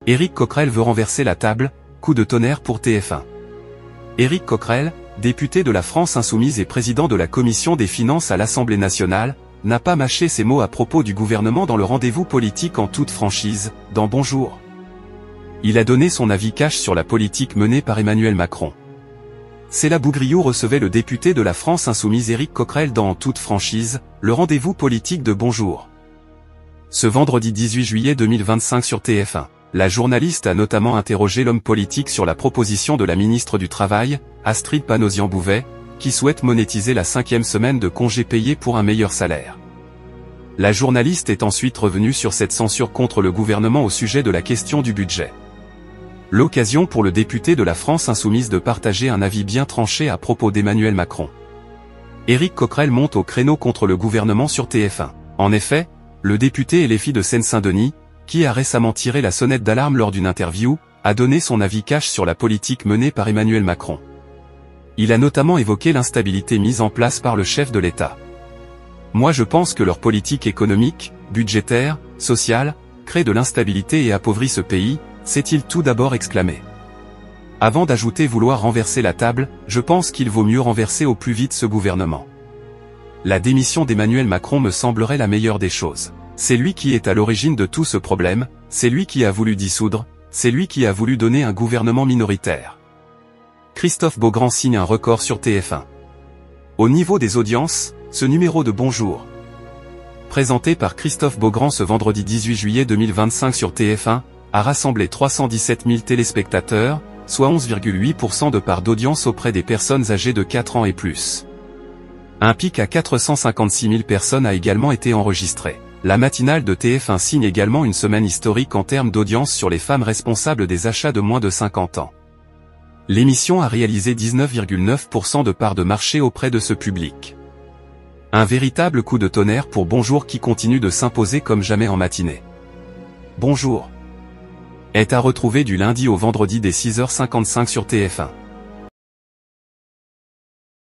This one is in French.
Éric Coquerel veut renverser la table, coup de tonnerre pour TF1. Éric Coquerel, député de la France Insoumise et président de la Commission des Finances à l'Assemblée nationale, n'a pas mâché ses mots à propos du gouvernement dans le rendez-vous politique en toute franchise, dans Bonjour. Il a donné son avis cash sur la politique menée par Emmanuel Macron. Céla Bougriou recevait le député de la France Insoumise Éric Coquerel dans En toute franchise, le rendez-vous politique de Bonjour. Ce vendredi 18 juillet 2025 sur TF1. La journaliste a notamment interrogé l'homme politique sur la proposition de la ministre du Travail, Astrid Panosyan-Bouvet, qui souhaite monétiser la 5e semaine de congé payé pour un meilleur salaire. La journaliste est ensuite revenue sur cette censure contre le gouvernement au sujet de la question du budget. L'occasion pour le député de la France Insoumise de partager un avis bien tranché à propos d'Emmanuel Macron. Éric Coquerel monte au créneau contre le gouvernement sur TF1. En effet, le député LFI de Seine-Saint-Denis, qui a récemment tiré la sonnette d'alarme lors d'une interview, a donné son avis cash sur la politique menée par Emmanuel Macron. Il a notamment évoqué l'instabilité mise en place par le chef de l'État. « Moi je pense que leur politique économique, budgétaire, sociale, crée de l'instabilité et appauvrit ce pays », s'est-il tout d'abord exclamé. Avant d'ajouter vouloir renverser la table, je pense qu'il vaut mieux renverser au plus vite ce gouvernement. La démission d'Emmanuel Macron me semblerait la meilleure des choses. C'est lui qui est à l'origine de tout ce problème, c'est lui qui a voulu dissoudre, c'est lui qui a voulu donner un gouvernement minoritaire. Christophe Beaugrand signe un record sur TF1. Au niveau des audiences, ce numéro de Bonjour, présenté par Christophe Beaugrand ce vendredi 18 juillet 2025 sur TF1, a rassemblé 317 000 téléspectateurs, soit 11,8% de part d'audience auprès des personnes âgées de 4 ans et plus. Un pic à 456 000 personnes a également été enregistré. La matinale de TF1 signe également une semaine historique en termes d'audience sur les femmes responsables des achats de moins de 50 ans. L'émission a réalisé 19,9% de part de marché auprès de ce public. Un véritable coup de tonnerre pour Bonjour qui continue de s'imposer comme jamais en matinée. Bonjour est à retrouver du lundi au vendredi dès 6h55 sur TF1.